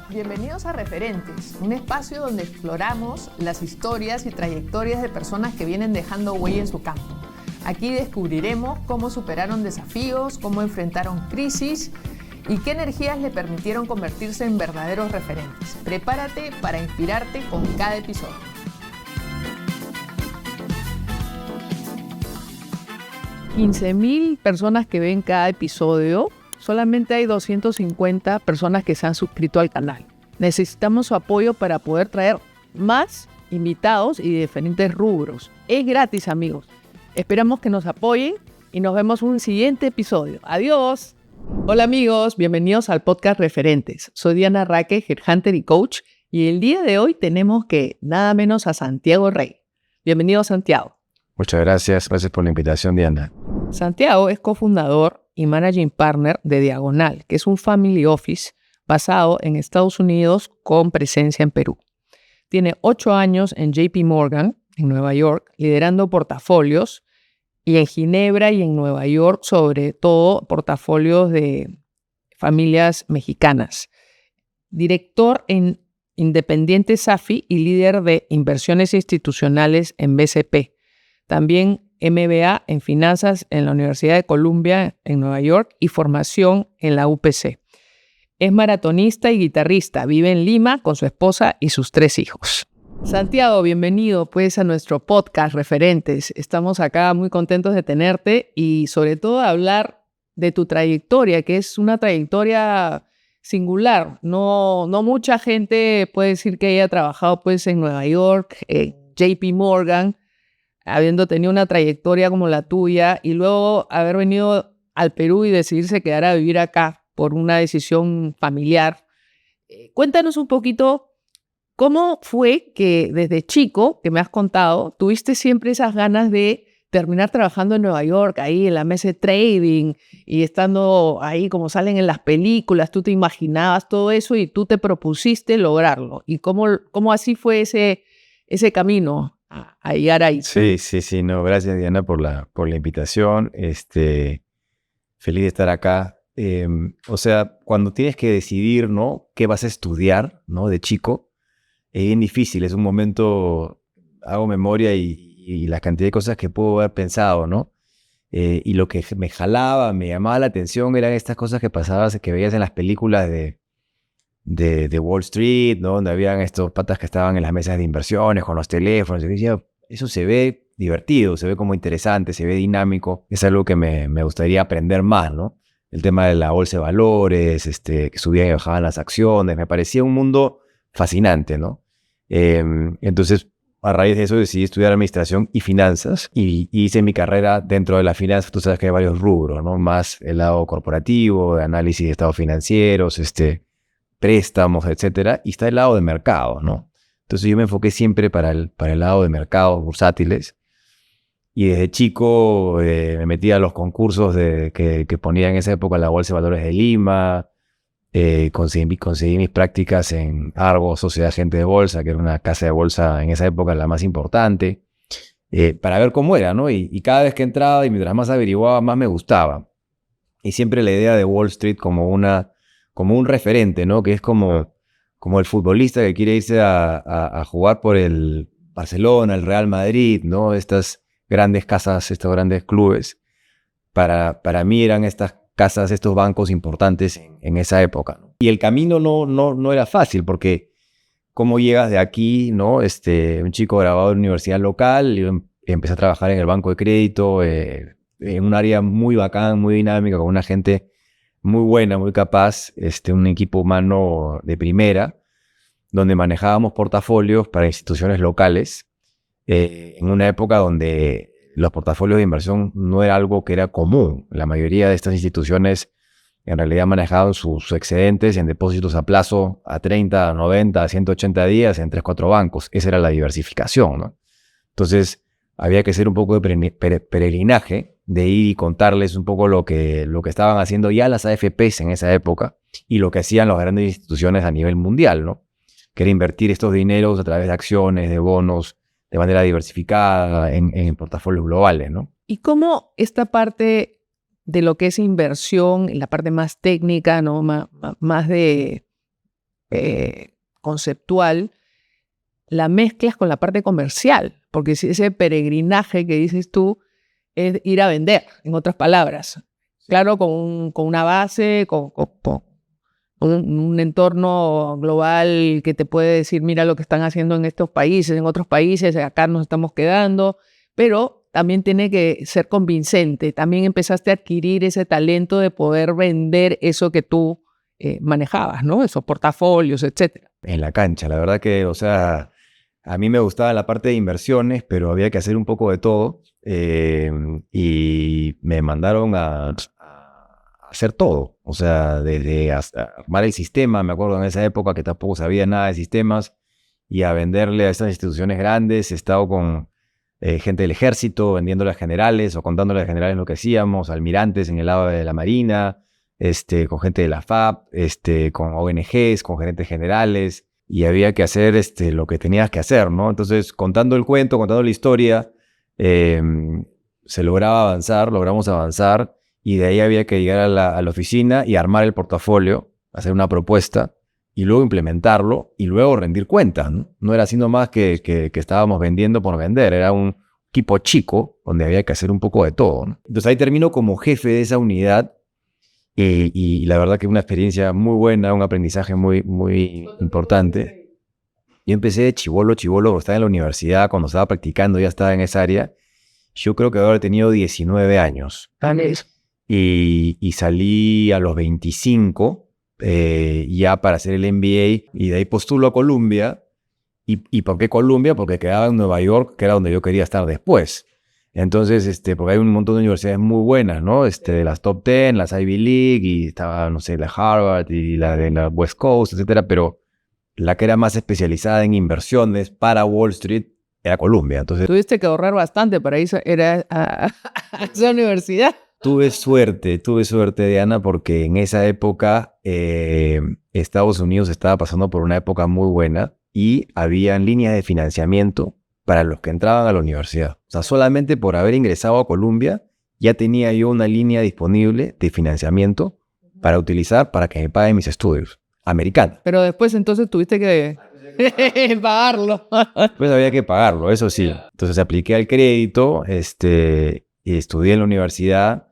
Bienvenidos a Referentes, un espacio donde exploramos las historias y trayectorias de personas que vienen dejando huella en su campo. Aquí descubriremos cómo superaron desafíos, cómo enfrentaron crisis y qué energías le permitieron convertirse en verdaderos referentes. Prepárate para inspirarte con cada episodio. $15,000 personas que ven cada episodio. Solamente hay 250 personas que se han suscrito al canal. Necesitamos su apoyo para poder traer más invitados y de diferentes rubros. Es gratis, amigos. Esperamos que nos apoyen y nos vemos en un siguiente episodio. ¡Adiós! Hola amigos, bienvenidos al podcast Referentes. Soy Diana Raque, Headhunter y Coach, y el día de hoy tenemos nada menos a Santiago Rey. Bienvenido, Santiago. Muchas gracias por la invitación, Diana. Santiago es cofundador y Managing Partner de Diagonal, que es un family office basado en Estados Unidos con presencia en Perú. Tiene 8 años en JP Morgan, en Nueva York, liderando portafolios, y en Ginebra y en Nueva York, sobre todo portafolios de familias mexicanas. Director en Independiente Safi y líder de inversiones institucionales en BCP. También MBA en finanzas en la Universidad de Columbia en Nueva York y formación en la UPC. Es maratonista y guitarrista. Vive en Lima con su esposa y sus 3 hijos. Santiago, bienvenido pues a nuestro podcast Referentes. Estamos acá muy contentos de tenerte y sobre todo hablar de tu trayectoria, que es una trayectoria singular. No mucha gente puede decir que haya trabajado pues en Nueva York, en JP Morgan, habiendo tenido una trayectoria como la tuya y luego haber venido al Perú y decidirse quedar a vivir acá por una decisión familiar. Cuéntanos un poquito cómo fue que desde chico, que me has contado, tuviste siempre esas ganas de terminar trabajando en Nueva York, ahí en la mesa de trading y estando ahí como salen en las películas, tú te imaginabas todo eso y tú te propusiste lograrlo. ¿Y cómo así fue ese camino a llegar ahí? Sí. No, gracias, Diana, por la invitación. Feliz de estar acá. Cuando tienes que decidir, ¿no?, qué vas a estudiar, ¿no?, de chico, es bien difícil. Es un momento, hago memoria y la cantidad de cosas que puedo haber pensado, ¿no? Y lo que me jalaba, me llamaba la atención eran estas cosas que pasabas, que veías en las películas de Wall Street, ¿no?, donde habían estos patas que estaban en las mesas de inversiones con los teléfonos. Y decía, eso se ve divertido, se ve como interesante, se ve dinámico. Es algo que me gustaría aprender más, ¿no? El tema de la bolsa de valores, que subían y bajaban las acciones. Me parecía un mundo fascinante, ¿no? Entonces, a raíz de eso decidí estudiar administración y finanzas y hice mi carrera dentro de la finanza. Tú sabes que hay varios rubros, ¿no? Más el lado corporativo, de análisis de estados financieros, préstamos, etcétera, y está el lado de mercado, ¿no? Entonces yo me enfoqué siempre para el lado de mercados bursátiles y desde chico me metí a los concursos que ponía en esa época la Bolsa de Valores de Lima, conseguí mis prácticas en Argos, Sociedad Agente de Bolsa, que era una casa de bolsa en esa época la más importante, para ver cómo era, ¿no? Y cada vez que entraba y mientras más averiguaba, más me gustaba. Y siempre la idea de Wall Street como un referente, ¿no? Que es como el futbolista que quiere irse a jugar por el Barcelona, el Real Madrid, ¿no? Estas grandes casas, estos grandes clubes. Para mí eran estas casas, estos bancos importantes en esa época, ¿no? Y el camino no era fácil, porque cómo llegas de aquí, ¿no? Un chico graduado de la universidad local, y empecé a trabajar en el banco de crédito, en un área muy bacán, muy dinámica, con una gente muy buena, muy capaz, un equipo humano de primera, donde manejábamos portafolios para instituciones locales, en una época donde los portafolios de inversión no era algo que era común. La mayoría de estas instituciones en realidad manejaban sus excedentes en depósitos a plazo a 30, a 90, a 180 días en 3-4 bancos. Esa era la diversificación, ¿no? Entonces había que hacer un poco de peregrinaje, de ir y contarles un poco lo que estaban haciendo ya las AFPs en esa época y lo que hacían las grandes instituciones a nivel mundial, ¿no? Que era invertir estos dineros a través de acciones, de bonos, de manera diversificada en portafolios globales, ¿no? ¿Y cómo esta parte de lo que es inversión, la parte más técnica, ¿no?, más de conceptual, la mezclas con la parte comercial, porque si ese peregrinaje que dices tú es ir a vender, en otras palabras. Claro, con una base, con un entorno global que te puede decir, mira lo que están haciendo en estos países, en otros países, acá nos estamos quedando, pero también tiene que ser convincente. También empezaste a adquirir ese talento de poder vender eso que tú manejabas, ¿no? Esos portafolios, etcétera. En la cancha, la verdad que, o sea, a mí me gustaba la parte de inversiones, pero había que hacer un poco de todo y me mandaron a hacer todo, o sea, desde hasta armar el sistema, me acuerdo en esa época que tampoco sabía nada de sistemas, y a venderle a estas instituciones grandes. He estado con gente del ejército, vendiéndole a generales o contándole a generales lo que hacíamos, almirantes en el lado de la marina, con gente de la FAP, con ONGs, con gerentes generales, y había que hacer lo que tenías que hacer, ¿no? Entonces, contando el cuento, contando la historia, logramos avanzar, y de ahí había que llegar a la oficina y armar el portafolio, hacer una propuesta, y luego implementarlo, y luego rendir cuentas, ¿no? No era así nomás que estábamos vendiendo por vender, era un equipo chico donde había que hacer un poco de todo, ¿no? Entonces ahí termino como jefe de esa unidad, y la verdad que una experiencia muy buena, un aprendizaje muy, muy importante. Yo empecé de chibolo, estaba en la universidad, cuando estaba practicando ya estaba en esa área. Yo creo que haber tenido 19 años. Y salí a los 25 ya para hacer el MBA, y de ahí postulo a Columbia. ¿Y por qué Columbia? Porque quedaba en Nueva York, que era donde yo quería estar después. Entonces, porque hay un montón de universidades muy buenas, ¿no? De las top 10, las Ivy League, y estaba, no sé, la Harvard y la de la West Coast, etcétera, pero la que era más especializada en inversiones para Wall Street era Columbia. Entonces, tuviste que ahorrar bastante para ir a esa universidad. Tuve suerte, Diana, porque en esa época Estados Unidos estaba pasando por una época muy buena y habían líneas de financiamiento para los que entraban a la universidad. O sea, solamente por haber ingresado a Columbia ya tenía yo una línea disponible de financiamiento para utilizar para que me paguen mis estudios. Americana. Pero después entonces tuviste que pagarlo. Pues había que pagarlo, eso sí. Entonces apliqué al crédito, y estudié en la universidad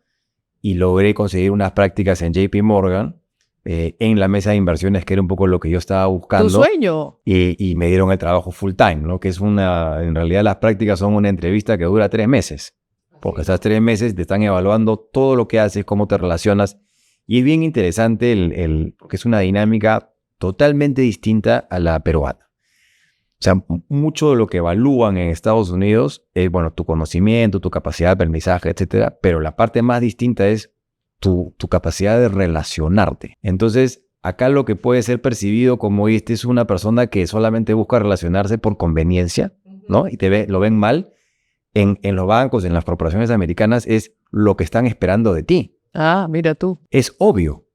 y logré conseguir unas prácticas en JP Morgan, en la mesa de inversiones, que era un poco lo que yo estaba buscando. Tu sueño. Y me dieron el trabajo full time, ¿no? Que es en realidad las prácticas son una entrevista que dura 3 meses. Porque esas 3 meses te están evaluando todo lo que haces, cómo te relacionas. Y es bien interesante porque es una dinámica totalmente distinta a la peruana. O sea, mucho de lo que evalúan en Estados Unidos es, bueno, tu conocimiento, tu capacidad de aprendizaje, etcétera, pero la parte más distinta es tu capacidad de relacionarte. Entonces, acá lo que puede ser percibido como es una persona que solamente busca relacionarse por conveniencia, ¿no? Y lo ven mal. En los bancos, en las corporaciones americanas, es lo que están esperando de ti. Ah, mira tú. Es obvio.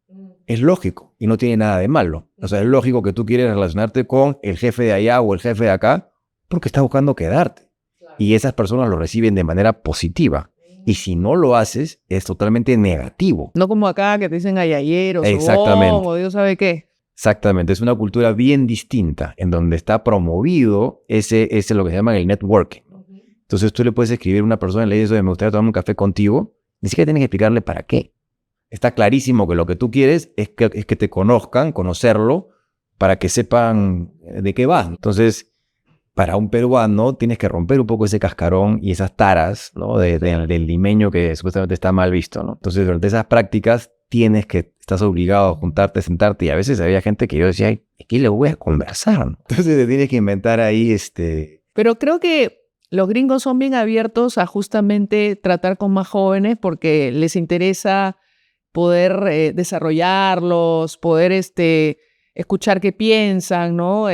Es lógico y no tiene nada de malo. O sea, es lógico que tú quieres relacionarte con el jefe de allá o el jefe de acá porque estás buscando quedarte. Y esas personas lo reciben de manera positiva. Y si no lo haces, es totalmente negativo. No como acá que te dicen ayayeros Exactamente. Dios sabe qué. Exactamente. Es una cultura bien distinta en donde está promovido ese lo que se llama el networking. Entonces tú le puedes escribir a una persona y le dices, oye, me gustaría tomar un café contigo. Ni siquiera tienes que explicarle para qué. Está clarísimo que lo que tú quieres es que te conozcan, conocerlo, para que sepan de qué va. Entonces, para un peruano tienes que romper un poco ese cascarón y esas taras, ¿no? del limeño que supuestamente está mal visto, ¿no? Entonces, durante esas prácticas estás obligado a juntarte, sentarte, y a veces había gente que yo decía, ay, ¿qué le voy a conversar? Entonces te tienes que inventar ahí Pero creo que los gringos son bien abiertos a justamente tratar con más jóvenes porque les interesa poder desarrollarlos, poder escuchar qué piensan, ¿no?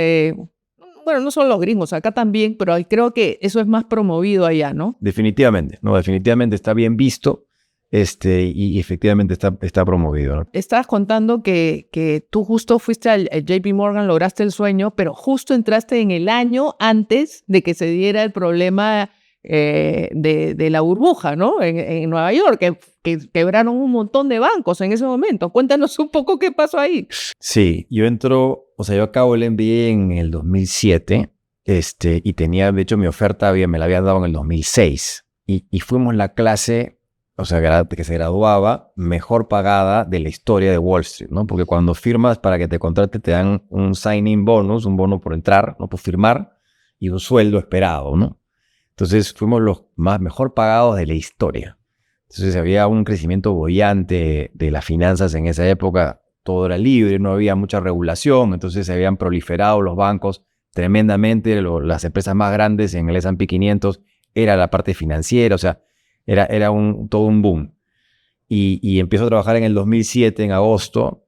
Bueno, no solo los gringos, acá también, pero creo que eso es más promovido allá, ¿no? Definitivamente, no, definitivamente está bien visto, y efectivamente está promovido, ¿no? Estabas contando que tú justo fuiste al JP Morgan, lograste el sueño, pero justo entraste en el año antes de que se diera el problema de la burbuja, ¿no? En Nueva York, que quebraron un montón de bancos en ese momento. Cuéntanos un poco qué pasó ahí. Sí, yo entro o sea, yo acabo el MBA en el 2007, y tenía, de hecho, mi oferta me la habían dado en el 2006. Y fuimos la clase, o sea, que se graduaba mejor pagada de la historia de Wall Street, ¿no? Porque cuando firmas para que te contrate te dan un signing bonus, un bono por entrar, ¿no? Por firmar, y un sueldo esperado, ¿no? Entonces fuimos los mejor pagados de la historia. Entonces había un crecimiento boyante de las finanzas en esa época. Todo era libre, no había mucha regulación, entonces se habían proliferado los bancos tremendamente. Las empresas más grandes en el S&P 500 era la parte financiera, o sea, era todo un boom. Y empiezo a trabajar en el 2007, en agosto,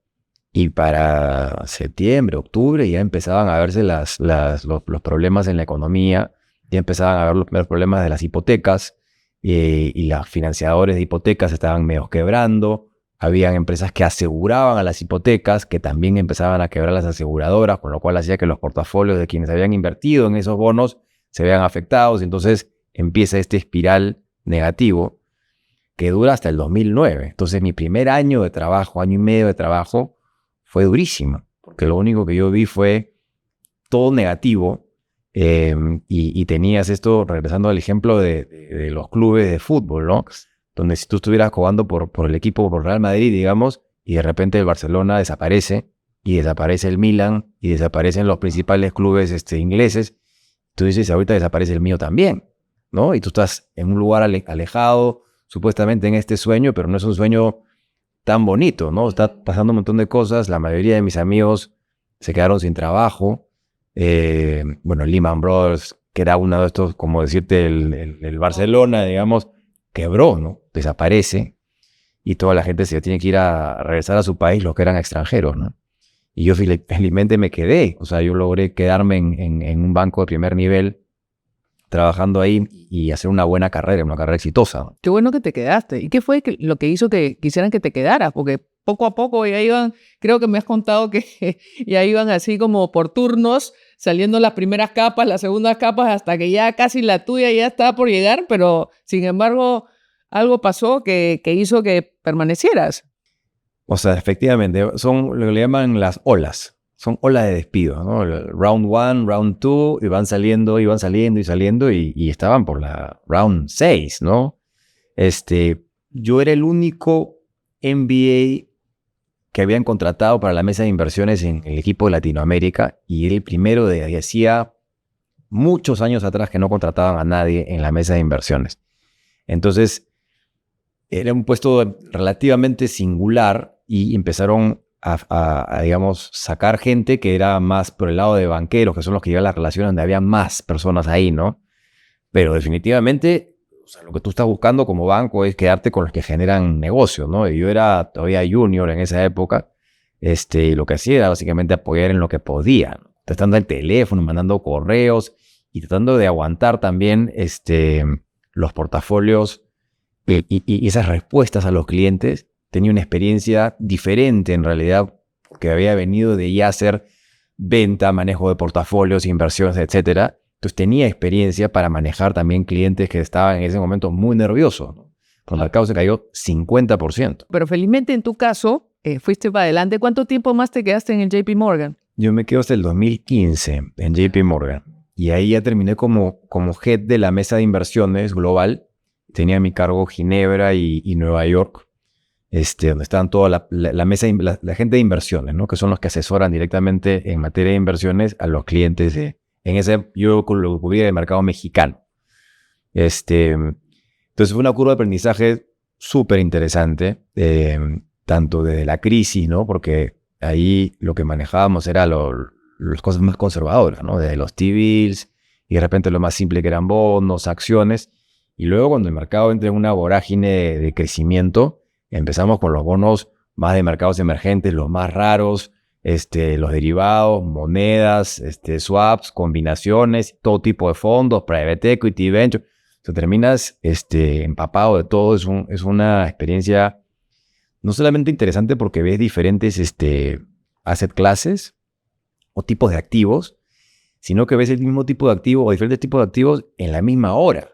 y para septiembre, octubre ya empezaban a verse los problemas en la economía, ya empezaban a ver los primeros problemas de las hipotecas, y los financiadores de hipotecas estaban medio quebrando. Habían empresas que aseguraban a las hipotecas, que también empezaban a quebrar las aseguradoras, con lo cual hacía que los portafolios de quienes habían invertido en esos bonos se vean afectados. Y entonces empieza este espiral negativo que dura hasta el 2009. Entonces mi primer año de trabajo, año y medio de trabajo, fue durísimo, porque lo único que yo vi fue todo negativo. Y tenías esto, regresando al ejemplo de los clubes de fútbol, ¿no? Donde si tú estuvieras jugando por el equipo, por Real Madrid, digamos, y de repente el Barcelona desaparece, y desaparece el Milan, y desaparecen los principales clubes ingleses, tú dices, ahorita desaparece el mío también, ¿no? Y tú estás en un lugar alejado, supuestamente en este sueño, pero no es un sueño tan bonito, ¿no? Está pasando un montón de cosas. La mayoría de mis amigos se quedaron sin trabajo. Bueno, Lehman Brothers, que era uno de estos, como decirte, el Barcelona, digamos, quebró, ¿no? Desaparece, y toda la gente se tiene que ir a regresar a su país, los que eran extranjeros, ¿no? Y yo felizmente me quedé, o sea, yo logré quedarme en un banco de primer nivel, trabajando ahí y hacer una buena carrera, una carrera exitosa, ¿no? Qué bueno que te quedaste. ¿Y qué fue lo que hizo que quisieran que te quedaras? Porque poco a poco ya iban, creo que me has contado que ya iban así como por turnos, saliendo las primeras capas, las segundas capas, hasta que ya casi la tuya ya estaba por llegar, pero sin embargo algo pasó que hizo que permanecieras. O sea, efectivamente, son lo que le llaman las olas. Son olas de despido, ¿no? Round 1, round 2, y van saliendo, y estaban por la round 6, ¿no? Yo era el único MBA que habían contratado para la mesa de inversiones en el equipo de Latinoamérica, y era el primero de hacía muchos años atrás que no contrataban a nadie en la mesa de inversiones. Entonces, era un puesto relativamente singular, y empezaron a, digamos, sacar gente que era más por el lado de banqueros, que son los que llevan las relaciones, donde había más personas ahí, ¿no? Pero definitivamente, o sea, lo que tú estás buscando como banco es quedarte con los que generan negocios, ¿no? Y yo era todavía junior en esa época, y lo que hacía era básicamente apoyar en lo que podía, ¿no? Tratando el teléfono, mandando correos, y tratando de aguantar también los portafolios y esas respuestas a los clientes. Tenía una experiencia diferente en realidad, porque había venido de ya hacer venta, manejo de portafolios, inversiones, etc. Entonces tenía experiencia para manejar también clientes que estaban en ese momento muy nerviosos, ¿no? El mercado se cayó 50%. Pero felizmente en tu caso, fuiste para adelante. ¿Cuánto tiempo más te quedaste en el JP Morgan? Yo me quedo hasta el 2015 en JP Morgan. Y ahí ya terminé como head de la mesa de inversiones global. Tenía a mi cargo Ginebra y Nueva York, donde estaban toda la mesa, la gente de inversiones, ¿no? Que son los que asesoran directamente en materia de inversiones a los clientes. Yo lo cubría del mercado mexicano. Entonces fue una curva de aprendizaje súper interesante, tanto desde la crisis, ¿no? Porque ahí lo que manejábamos era las cosas más conservadoras, ¿no? Desde los T-bills, y de repente lo más simple que eran bonos, acciones. Y luego, cuando el mercado entra en una vorágine de crecimiento, empezamos con los bonos más de mercados emergentes, los más raros, los derivados, monedas, swaps, combinaciones, todo tipo de fondos, private equity, venture. O sea, terminas empapado de todo. Es una experiencia no solamente interesante porque ves diferentes asset classes o tipos de activos, sino que ves el mismo tipo de activo o diferentes tipos de activos en la misma hora.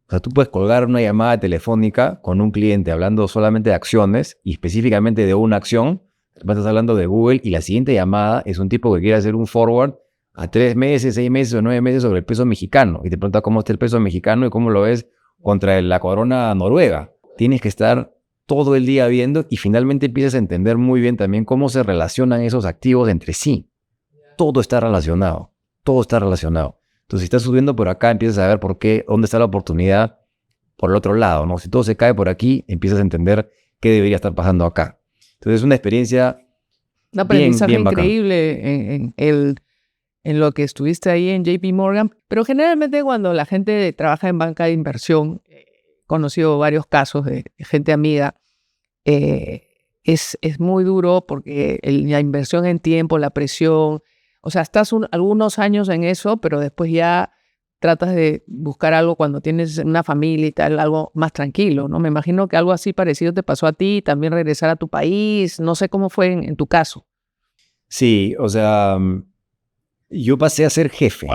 O sea, tú puedes colgar una llamada telefónica con un cliente hablando solamente de acciones y específicamente de una acción, Estás hablando de Google y la siguiente llamada es un tipo que quiere hacer un forward a 3 meses, 6 meses o 9 meses sobre el peso mexicano. Y te pregunta cómo está el peso mexicano y cómo lo ves contra la corona noruega. Tienes que estar todo el día viendo y finalmente empiezas a entender muy bien también cómo se relacionan esos activos entre sí. Todo está relacionado. Todo está relacionado. Entonces, si estás subiendo por acá, empiezas a ver por qué, dónde está la oportunidad por el otro lado, ¿no? Si todo se cae por aquí, empiezas a entender qué debería estar pasando acá. Entonces, es una experiencia Un aprendizaje bien bacán. increíble en lo que estuviste ahí en JP Morgan. Pero generalmente cuando la gente trabaja en banca de inversión, he conocido varios casos de gente amiga, es muy duro porque la inversión en tiempo, la presión, o sea, estás algunos años en eso, pero después ya tratas de buscar algo cuando tienes una familia y tal, algo más tranquilo, ¿no? Me imagino que algo así parecido te pasó a ti, también regresar a tu país, no sé cómo fue en tu caso. Sí, o sea, yo pasé a ser jefe.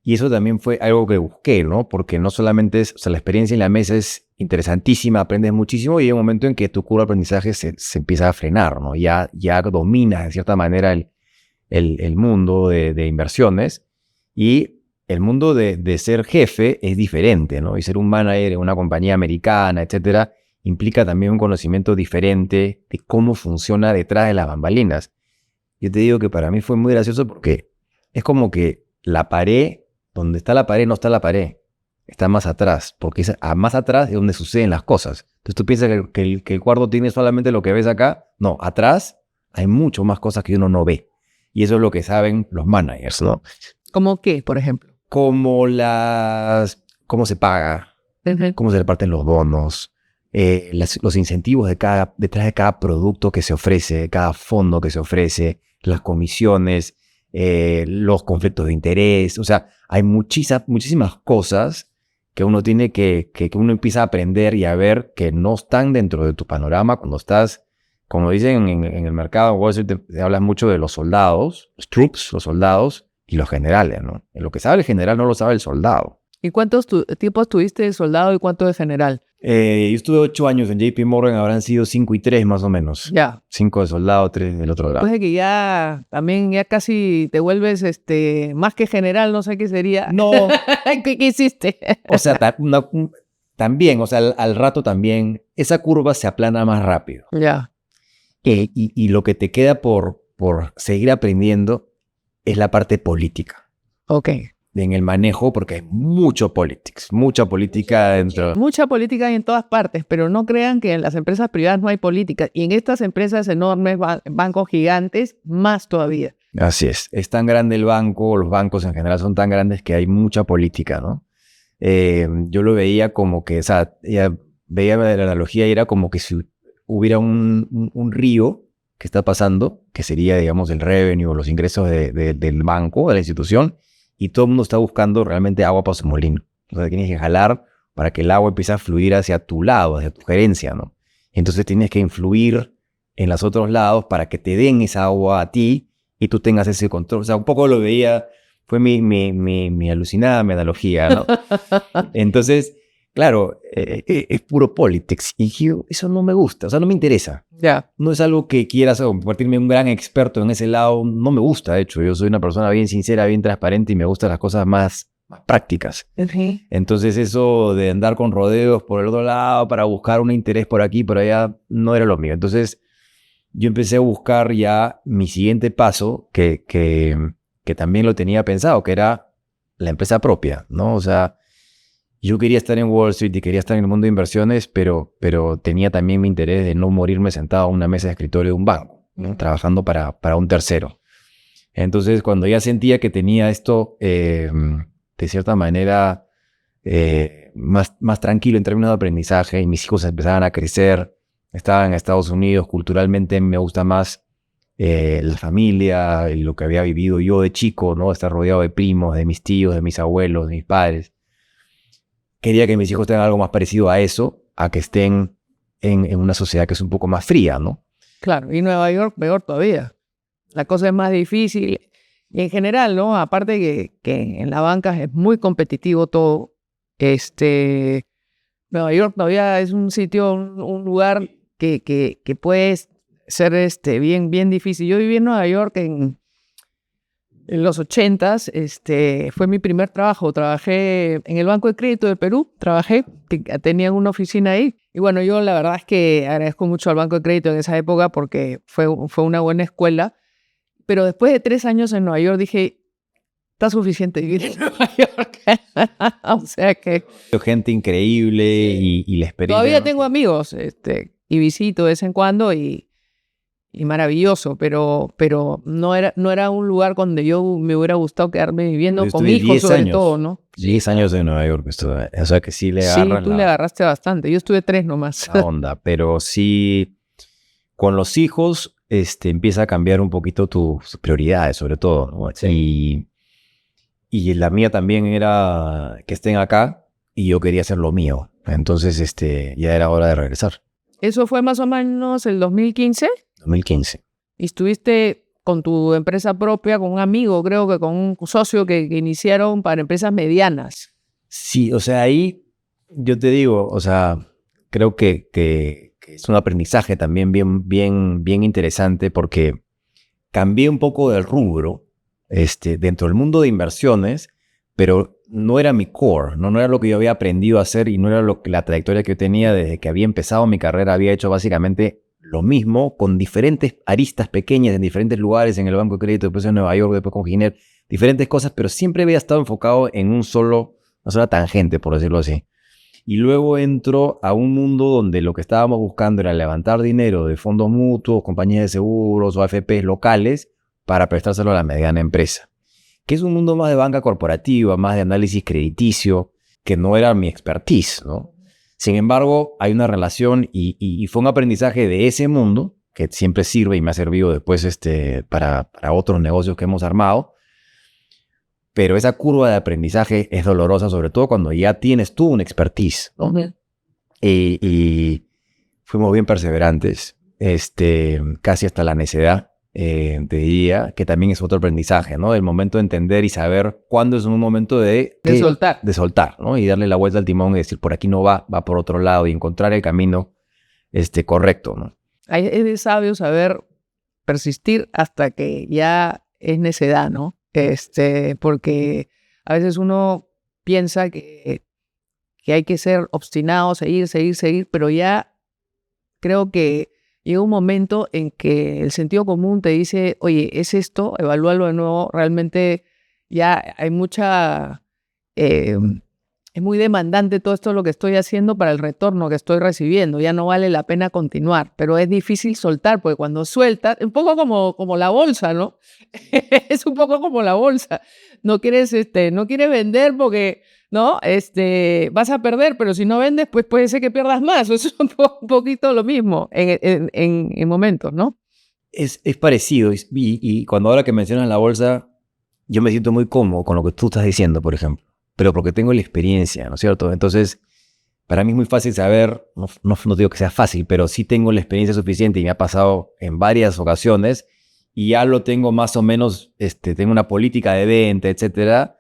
Y eso también fue algo que busqué, ¿no? Porque no solamente es, o sea, la experiencia en la mesa es interesantísima, aprendes muchísimo y hay un momento en que tu curva de aprendizaje se empieza a frenar, ¿no? Ya dominas de cierta manera el mundo de inversiones y el mundo de ser jefe es diferente, ¿no? Y ser un manager en una compañía americana, etcétera, implica también un conocimiento diferente de cómo funciona detrás de las bambalinas. Yo te digo que para mí fue muy gracioso porque es como que la pared, donde está la pared no está la pared, está más atrás, porque más atrás es donde suceden las cosas. Entonces tú piensas que el cuarto tiene solamente lo que ves acá. No, atrás hay mucho más cosas que uno no ve. Y eso es lo que saben los managers, ¿no? ¿Cómo qué, por ejemplo? Como cómo se paga, cómo se reparten los bonos, los incentivos detrás de cada producto que se ofrece, cada fondo que se ofrece, las comisiones, los conflictos de interés. O sea, hay muchísimas cosas que uno tiene que uno empieza a aprender y a ver que no están dentro de tu panorama cuando estás, como dicen en el mercado, Wall Street, te hablas mucho de los soldados, los troops, los soldados y los generales, ¿no? Lo que sabe el general no lo sabe el soldado. ¿Y cuántos tipos tuviste de soldado y cuánto de general? Yo estuve 8 años en JP Morgan, habrán sido 5 y 3 más o menos. Ya. 5 de soldado, 3 del otro lado. Después de que ya también ya casi te vuelves más que general, no sé qué sería. No. ¿Qué hiciste? O sea, también, o sea, al rato también, esa curva se aplana más rápido. Ya. Y lo que te queda por seguir aprendiendo es la parte política. Ok. En el manejo, porque hay mucha política dentro. Mucha política hay en todas partes, pero no crean que en las empresas privadas no hay política. Y en estas empresas enormes, bancos gigantes, más todavía. Así es tan grande el banco, los bancos en general son tan grandes que hay mucha política, ¿no? Yo lo veía como que, o sea, veía la analogía y era como que si hubiera un río que está pasando, que sería, digamos, el revenue o los ingresos del banco, de la institución, y todo el mundo está buscando realmente agua para su molino. O sea, tienes que jalar para que el agua empiece a fluir hacia tu lado, hacia tu gerencia, ¿no? Entonces tienes que influir en los otros lados para que te den esa agua a ti y tú tengas ese control. O sea, un poco lo veía, fue mi alucinada mi analogía, ¿no? Entonces, claro, es puro politics y eso no me gusta, o sea, no me interesa. Ya. No es algo que quieras convertirme en un gran experto en ese lado, no me gusta, de hecho. Yo soy una persona bien sincera, bien transparente y me gustan las cosas más prácticas. Okay. Entonces eso de andar con rodeos por el otro lado para buscar un interés por aquí, por allá, no era lo mío. Entonces yo empecé a buscar ya mi siguiente paso, que también lo tenía pensado, que era la empresa propia, ¿no? O sea, yo quería estar en Wall Street y quería estar en el mundo de inversiones, pero tenía también mi interés de no morirme sentado en una mesa de escritorio de un banco, ¿no? Trabajando para un tercero. Entonces, cuando ya sentía que tenía esto, de cierta manera, más tranquilo en términos de aprendizaje y mis hijos empezaban a crecer, estaba en Estados Unidos, culturalmente me gusta más la familia, lo que había vivido yo de chico, ¿no? Estar rodeado de primos, de mis tíos, de mis abuelos, de mis padres. Quería que mis hijos tengan algo más parecido a eso, a que estén en una sociedad que es un poco más fría, ¿no? Claro, y Nueva York peor todavía. La cosa es más difícil. Y en general, ¿no? Aparte que en la banca es muy competitivo todo. Nueva York todavía es un sitio, un lugar que puedes ser bien, bien difícil. Yo viví en Nueva York en los 80s, fue mi primer trabajo. Trabajé en el Banco de Crédito del Perú, tenían una oficina ahí. Y bueno, yo la verdad es que agradezco mucho al Banco de Crédito en esa época porque fue una buena escuela. Pero después de 3 años en Nueva York dije, está suficiente vivir en Nueva York. O sea que Gente increíble y la experiencia. todavía tengo amigos y visito de vez en cuando y maravilloso, pero no era un lugar donde yo me hubiera gustado quedarme viviendo con mi hijo sobre todo, ¿no? 10 años en Nueva York estuve. O sea que sí le Sí, agarran tú le agarraste bastante. Yo estuve 3 nomás. la onda, pero sí con los hijos empieza a cambiar un poquito tus prioridades, sobre todo, ¿no? Sí. Y la mía también era que estén acá y yo quería hacer lo mío. Entonces ya era hora de regresar. Eso fue más o menos el 2015. 2015. Y estuviste con tu empresa propia, con un amigo, creo que con un socio que iniciaron para empresas medianas. Sí, o sea, ahí yo te digo, o sea, creo que es un aprendizaje también bien interesante porque cambié un poco del rubro dentro del mundo de inversiones, pero no era mi core, no era lo que yo había aprendido a hacer y no era la trayectoria que yo tenía desde que había empezado mi carrera. Había hecho básicamente lo mismo con diferentes aristas pequeñas en diferentes lugares, en el Banco de Crédito, después en Nueva York, después con Giner, diferentes cosas, pero siempre había estado enfocado en una sola tangente, por decirlo así. Y luego entro a un mundo donde lo que estábamos buscando era levantar dinero de fondos mutuos, compañías de seguros o AFPs locales para prestárselo a la mediana empresa, que es un mundo más de banca corporativa, más de análisis crediticio, que no era mi expertise, ¿no? Sin embargo, hay una relación y fue un aprendizaje de ese mundo que siempre sirve y me ha servido después para otros negocios que hemos armado. Pero esa curva de aprendizaje es dolorosa, sobre todo cuando ya tienes tú una expertise, ¿no? Uh-huh. Y fuimos bien perseverantes, casi hasta la necedad, te diría, que también es otro aprendizaje, ¿no? El momento de entender y saber cuándo es un momento de soltar. De soltar, ¿no? Y darle la vuelta al timón y decir, por aquí no va por otro lado y encontrar el camino correcto, ¿no? Es de sabio saber persistir hasta que ya es necedad, ¿no? Porque a veces uno piensa que hay que ser obstinado, seguir, pero ya creo que llega un momento en que el sentido común te dice, oye, es esto, evalúalo de nuevo, realmente ya hay es muy demandante todo esto lo que estoy haciendo para el retorno que estoy recibiendo, ya no vale la pena continuar, pero es difícil soltar, porque cuando sueltas, un poco como la bolsa, ¿no? Es un poco como la bolsa, no quieres vender porque, ¿no? Vas a perder, pero si no vendes, pues puede ser que pierdas más, eso es un poquito lo mismo en momentos, ¿no? Es parecido y cuando ahora que mencionas la bolsa, yo me siento muy cómodo con lo que tú estás diciendo, por ejemplo, pero porque tengo la experiencia, ¿no es cierto? Entonces, para mí es muy fácil saber, no digo que sea fácil, pero sí tengo la experiencia suficiente y me ha pasado en varias ocasiones y ya lo tengo más o menos, tengo una política de venta, etcétera,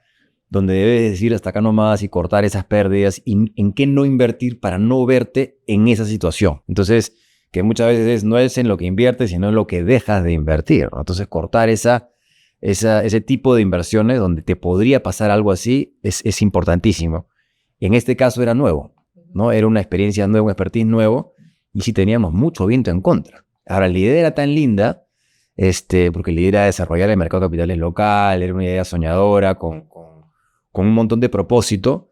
donde debes decir hasta acá nomás y cortar esas pérdidas y en qué no invertir para no verte en esa situación. Entonces, que muchas veces no es en lo que inviertes, sino en lo que dejas de invertir, ¿no? Entonces, cortar ese tipo de inversiones donde te podría pasar algo así es importantísimo. En este caso era nuevo, ¿no? Era una experiencia nueva, un expertise nuevo, y sí teníamos mucho viento en contra. Ahora, la idea era tan linda, porque la idea era desarrollar el mercado de capitales local, era una idea soñadora, con un montón de propósito,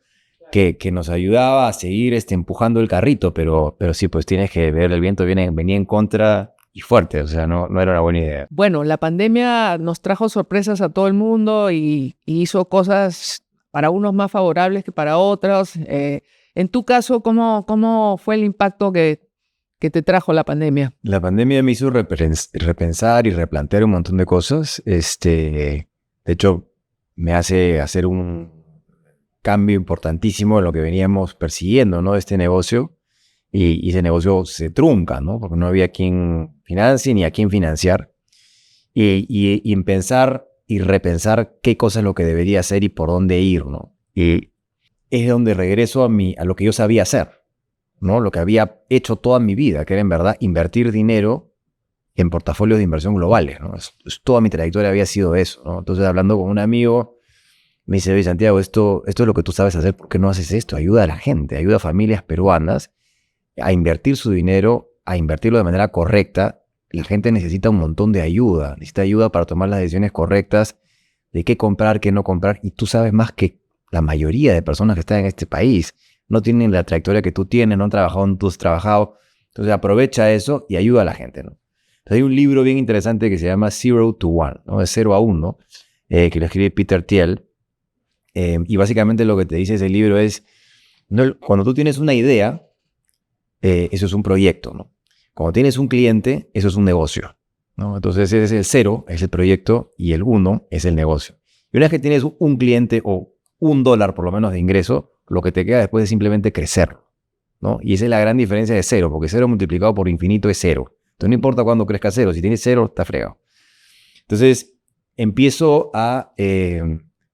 que nos ayudaba a seguir empujando el carrito, pero sí, pues tienes que ver, el viento venía en contra y fuerte, o sea, no era una buena idea. Bueno, la pandemia nos trajo sorpresas a todo el mundo y hizo cosas para unos más favorables que para otros. En tu caso, ¿cómo fue el impacto que te trajo la pandemia? La pandemia me hizo repensar y replantear un montón de cosas. De hecho, me hace hacer un cambio importantísimo en lo que veníamos persiguiendo, ¿no? Este negocio. Y ese negocio se trunca, ¿no? Porque no había quien financie ni a quién financiar. Y en pensar y repensar qué cosa es lo que debería hacer y por dónde ir, ¿no? Y es donde regreso a lo que yo sabía hacer, ¿no? Lo que había hecho toda mi vida, que era en verdad invertir dinero en portafolios de inversión globales, ¿no? Toda mi trayectoria había sido eso, ¿no? Entonces, hablando con un amigo, me dice, oye, Santiago, esto es lo que tú sabes hacer, ¿por qué no haces esto? Ayuda a la gente, ayuda a familias peruanas a invertir su dinero, a invertirlo de manera correcta. La gente necesita un montón de ayuda, necesita ayuda para tomar las decisiones correctas de qué comprar, qué no comprar, y tú sabes más que la mayoría de personas que están en este país. No tienen la trayectoria que tú tienes, no han trabajado donde tú has trabajado. Entonces aprovecha eso y ayuda a la gente, ¿no? Entonces, hay un libro bien interesante que se llama Zero to One, ¿no? De 0 a 1, que lo escribe Peter Thiel. Y básicamente lo que te dice ese libro es, no, cuando tú tienes una idea, eso es un proyecto, ¿no? Cuando tienes un cliente, eso es un negocio, ¿no? Entonces ese es el 0, es el proyecto, y el 1 es el negocio. Y una vez que tienes un cliente o $1 por lo menos de ingreso, lo que te queda después es simplemente crecerlo, ¿no? Y esa es la gran diferencia de 0, porque 0 multiplicado por infinito es 0. Entonces no importa cuándo crezca 0, si tienes 0, está fregado. Entonces empiezo a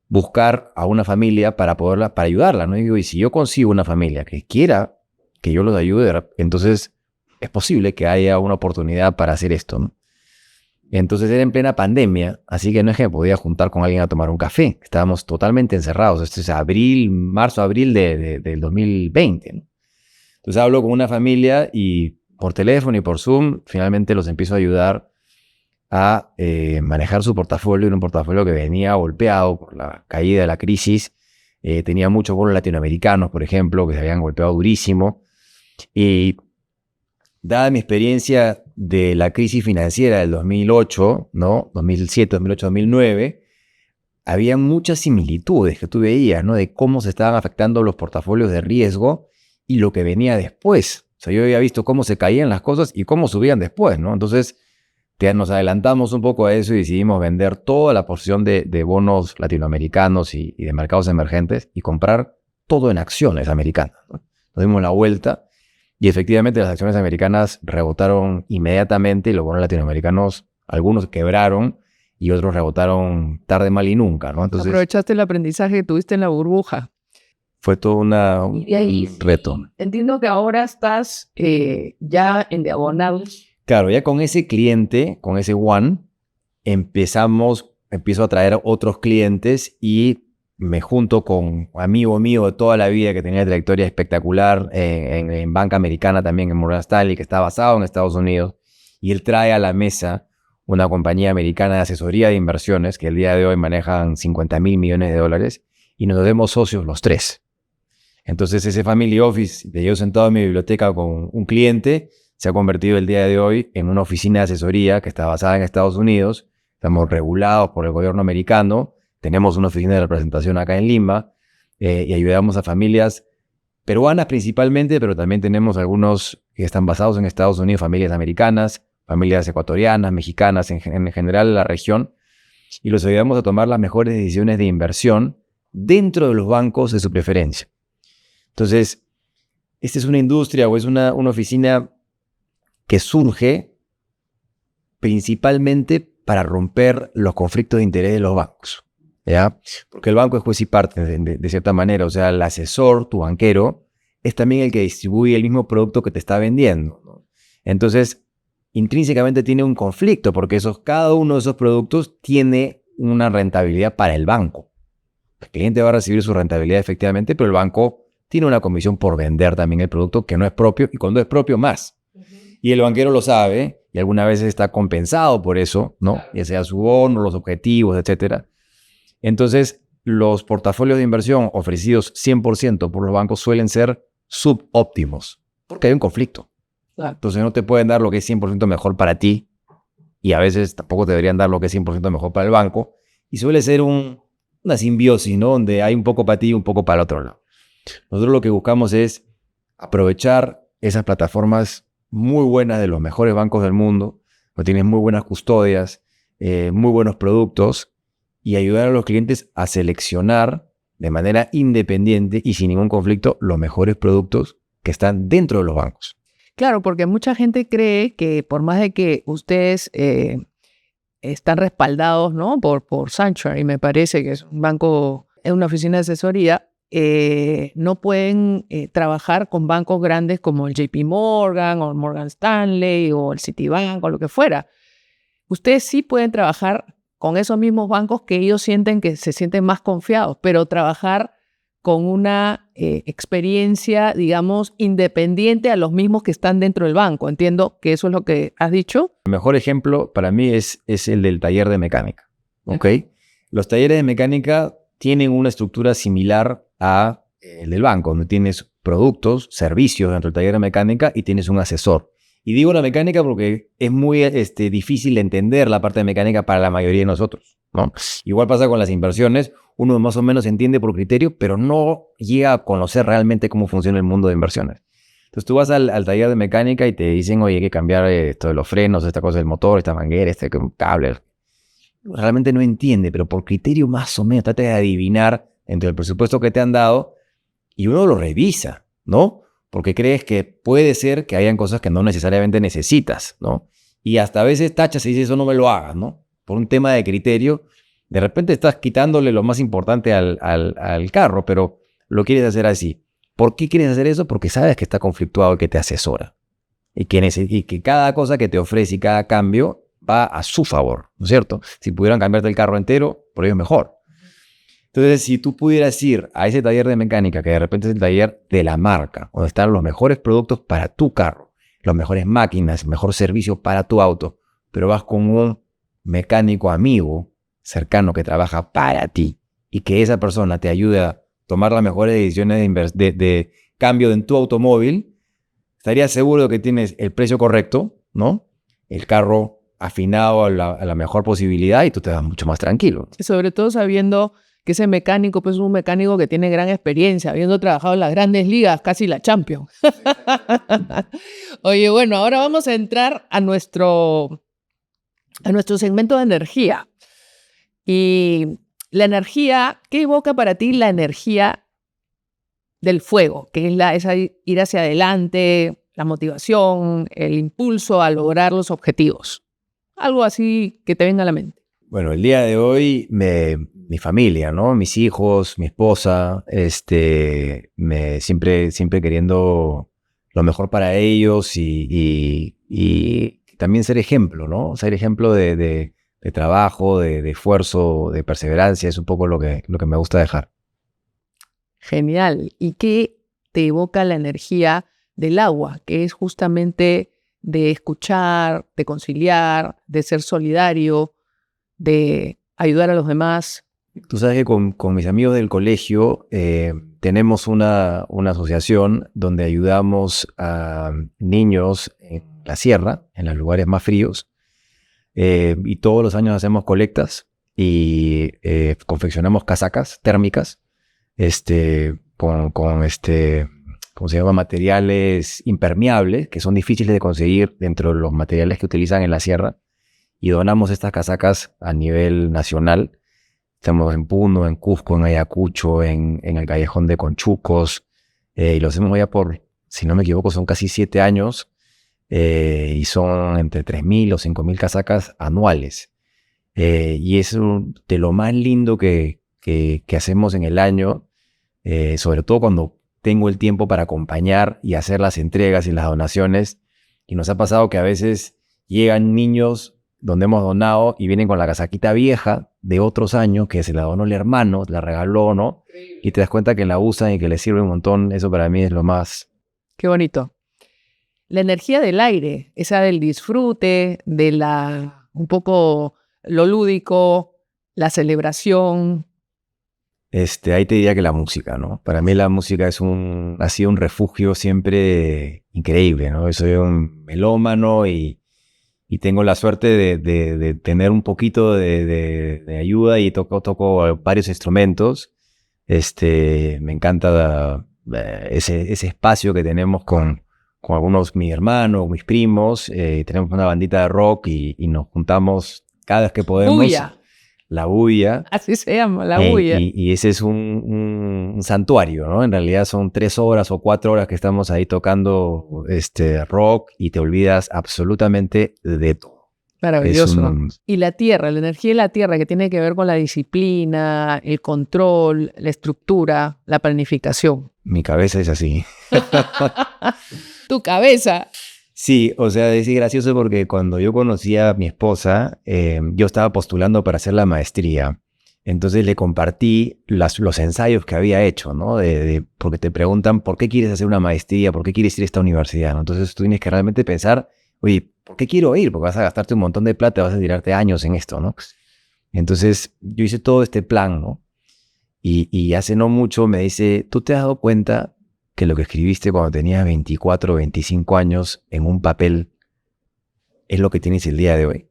buscar a una familia para ayudarla, ¿no? Y digo, y si yo consigo una familia que quiera que yo los ayude, entonces es posible que haya una oportunidad para hacer esto, ¿no? Entonces era en plena pandemia, así que no es que me podía juntar con alguien a tomar un café. Estábamos totalmente encerrados. Esto es marzo-abril del 2020, ¿no? Entonces hablo con una familia y por teléfono y por Zoom, finalmente los empiezo a ayudar a manejar su portafolio, en un portafolio que venía golpeado por la caída de la crisis. Tenía muchos bonos latinoamericanos, por ejemplo, que se habían golpeado durísimo. Y dada mi experiencia de la crisis financiera del 2008, ¿no? 2007, 2008, 2009, había muchas similitudes que tú veías, ¿no? De cómo se estaban afectando los portafolios de riesgo y lo que venía después. O sea, yo había visto cómo se caían las cosas y cómo subían después, ¿no? Entonces, nos adelantamos un poco a eso y decidimos vender toda la porción de bonos latinoamericanos y de mercados emergentes y comprar todo en acciones americanas, ¿no? Nos dimos la vuelta y efectivamente las acciones americanas rebotaron inmediatamente y los bonos latinoamericanos, algunos quebraron y otros rebotaron tarde, mal y nunca, ¿no? Entonces, aprovechaste el aprendizaje que tuviste en la burbuja. Fue todo un reto. Entiendo que ahora estás ya en diagonal. Claro, ya con ese cliente, con ese one, empiezo a traer otros clientes y me junto con un amigo mío de toda la vida que tenía trayectoria espectacular en banca americana también, en Morgan Stanley, que está basado en Estados Unidos, y él trae a la mesa una compañía americana de asesoría de inversiones que el día de hoy manejan $50,000 millones y nos vemos socios los tres. Entonces ese family office de yo sentado en mi biblioteca con un cliente se ha convertido el día de hoy en una oficina de asesoría que está basada en Estados Unidos. Estamos regulados por el gobierno americano. Tenemos una oficina de representación acá en Lima y ayudamos a familias peruanas principalmente, pero también tenemos algunos que están basados en Estados Unidos, familias americanas, familias ecuatorianas, mexicanas, en general en la región, y los ayudamos a tomar las mejores decisiones de inversión dentro de los bancos de su preferencia. Entonces, esta es una industria o es una oficina que surge principalmente para romper los conflictos de interés de los bancos, ¿ya? Porque el banco es juez y parte de cierta manera. O sea, el asesor, tu banquero, es también el que distribuye el mismo producto que te está vendiendo, ¿no? Entonces, intrínsecamente tiene un conflicto porque cada uno de esos productos tiene una rentabilidad para el banco. El cliente va a recibir su rentabilidad efectivamente, pero el banco tiene una comisión por vender también el producto que no es propio, y cuando es propio más. Y el banquero lo sabe y algunas veces está compensado por eso, ¿no? Ya sea su bono, los objetivos, etc. Entonces, los portafolios de inversión ofrecidos 100% por los bancos suelen ser subóptimos porque hay un conflicto. Entonces, no te pueden dar lo que es 100% mejor para ti y a veces tampoco te deberían dar lo que es 100% mejor para el banco. Y suele ser una simbiosis, ¿no? Donde hay un poco para ti y un poco para el otro lado. Nosotros lo que buscamos es aprovechar esas plataformas muy buenas de los mejores bancos del mundo, que tienen muy buenas custodias, muy buenos productos, y ayudar a los clientes a seleccionar de manera independiente y sin ningún conflicto los mejores productos que están dentro de los bancos. Claro, porque mucha gente cree que por más de que ustedes están respaldados, ¿no? por Sanctuary, me parece que es un banco, es una oficina de asesoría, no pueden trabajar con bancos grandes como el JP Morgan o el Morgan Stanley o el Citibank o lo que fuera. Ustedes sí pueden trabajar con esos mismos bancos que ellos sienten que se sienten más confiados, pero trabajar con una experiencia, digamos, independiente a los mismos que están dentro del banco. Entiendo que eso es lo que has dicho. El mejor ejemplo para mí es el del taller de mecánica. ¿Ok? Los talleres de mecánica tienen una estructura similar a el del banco, donde tienes productos, servicios dentro del taller de mecánica y tienes un asesor. Y digo la mecánica porque es muy difícil entender la parte de mecánica para la mayoría de nosotros, ¿no? Igual pasa con las inversiones. Uno más o menos entiende por criterio, pero no llega a conocer realmente cómo funciona el mundo de inversiones. Entonces tú vas al taller de mecánica y te dicen, oye, hay que cambiar esto de los frenos, esta cosa del motor, esta manguera, este cable. Realmente no entiende, pero por criterio más o menos trata de adivinar entre el presupuesto que te han dado y uno lo revisa, ¿no? Porque crees que puede ser que hayan cosas que no necesariamente necesitas, ¿no? Y hasta a veces tachas y dices, eso no me lo hagas, ¿no? Por un tema de criterio, de repente estás quitándole lo más importante al carro, pero lo quieres hacer así. ¿Por qué quieres hacer eso? Porque sabes que está conflictuado el que te asesora. Y que cada cosa que te ofrece y cada cambio va a su favor, ¿no es cierto? Si pudieran cambiarte el carro entero, por ello es mejor. Entonces, si tú pudieras ir a ese taller de mecánica, que de repente es el taller de la marca, donde están los mejores productos para tu carro, las mejores máquinas, el mejor servicio para tu auto, pero vas con un mecánico amigo, cercano, que trabaja para ti, y que esa persona te ayude a tomar las mejores decisiones de cambio en tu automóvil, estarías seguro de que tienes el precio correcto, ¿no? El carro afinado a la mejor posibilidad y tú te vas mucho más tranquilo. Sobre todo sabiendo que ese mecánico pues, es un mecánico que tiene gran experiencia, habiendo trabajado en las grandes ligas, casi la Champions. Oye, bueno, ahora vamos a entrar a nuestro segmento de energía. Y la energía, ¿qué evoca para ti la energía del fuego? Que es esa ir hacia adelante, la motivación, el impulso a lograr los objetivos. Algo así que te venga a la mente. Bueno, el día de hoy mi familia, ¿no? Mis hijos, mi esposa, siempre queriendo lo mejor para ellos y también ser ejemplo, ¿no? Ser ejemplo de trabajo, de esfuerzo, de perseverancia, es un poco lo que me gusta dejar. Genial. ¿Y qué te evoca la energía del agua? Que es justamente de escuchar, de conciliar, de ser solidario, de ayudar a los demás. Tú sabes que con mis amigos del colegio tenemos una asociación donde ayudamos a niños en la sierra, en los lugares más fríos, y todos los años hacemos colectas y confeccionamos casacas térmicas con ¿cómo se llama? Materiales impermeables que son difíciles de conseguir dentro de los materiales que utilizan en la sierra, y donamos estas casacas a nivel nacional. Estamos en Puno, en Cusco, en Ayacucho, en el Callejón de Conchucos, y lo hacemos ya por, si no me equivoco, son casi 7 años, y son entre 3.000 o 5.000 casacas anuales. Y es de lo más lindo que hacemos en el año, sobre todo cuando tengo el tiempo para acompañar y hacer las entregas y las donaciones. Y nos ha pasado que a veces llegan niños donde hemos donado y vienen con la casaquita vieja de otros años que se la donó el hermano, la regaló, ¿no? Y te das cuenta que la usan y que les sirve un montón. Eso para mí es lo más... Qué bonito. La energía del aire, esa del disfrute, un poco lo lúdico, la celebración. Ahí te diría que la música, ¿no? Para mí la música ha sido un refugio siempre increíble, ¿no? Yo soy un melómano y tengo la suerte de tener un poquito de ayuda y toco varios instrumentos. Me encanta ese espacio que tenemos con algunos mis hermanos, mis primos. Tenemos una bandita de rock y nos juntamos cada vez que podemos. Bulla. La bulla. Así se llama, la bulla. Y ese es un santuario, ¿no? En realidad son 3 horas o 4 horas que estamos ahí tocando rock y te olvidas absolutamente de todo. Maravilloso. Y la tierra, la energía de la tierra que tiene que ver con la disciplina, el control, la estructura, la planificación. Mi cabeza es así. Tu cabeza. Sí, o sea, es gracioso porque cuando yo conocí a mi esposa, yo estaba postulando para hacer la maestría. Entonces le compartí los ensayos que había hecho, ¿no? Porque te preguntan, ¿por qué quieres hacer una maestría? ¿Por qué quieres ir a esta universidad? ¿No? Entonces tú tienes que realmente pensar, oye, ¿por qué quiero ir? Porque vas a gastarte un montón de plata, vas a tirarte años en esto, ¿no? Entonces yo hice todo este plan, ¿no? Y hace no mucho me dice, ¿tú te has dado cuenta que lo que escribiste cuando tenías 24 o 25 años en un papel es lo que tienes el día de hoy?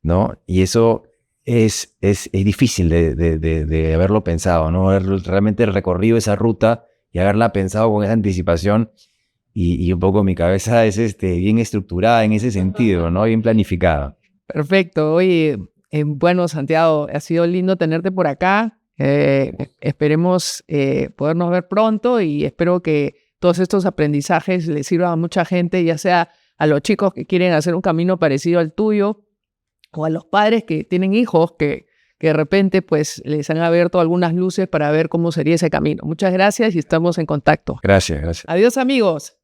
¿No? Y eso es difícil de haberlo pensado, ¿no? Haber realmente recorrido esa ruta y haberla pensado con esa anticipación. Y un poco mi cabeza es bien estructurada en ese sentido, ¿no? Bien planificada. Perfecto. Oye, bueno, Santiago, ha sido lindo tenerte por acá. Esperemos podernos ver pronto y espero que todos estos aprendizajes les sirvan a mucha gente, ya sea a los chicos que quieren hacer un camino parecido al tuyo o a los padres que tienen hijos que de repente pues les han abierto algunas luces para ver cómo sería ese camino. Muchas gracias y estamos en contacto. Gracias, gracias. Adiós, amigos.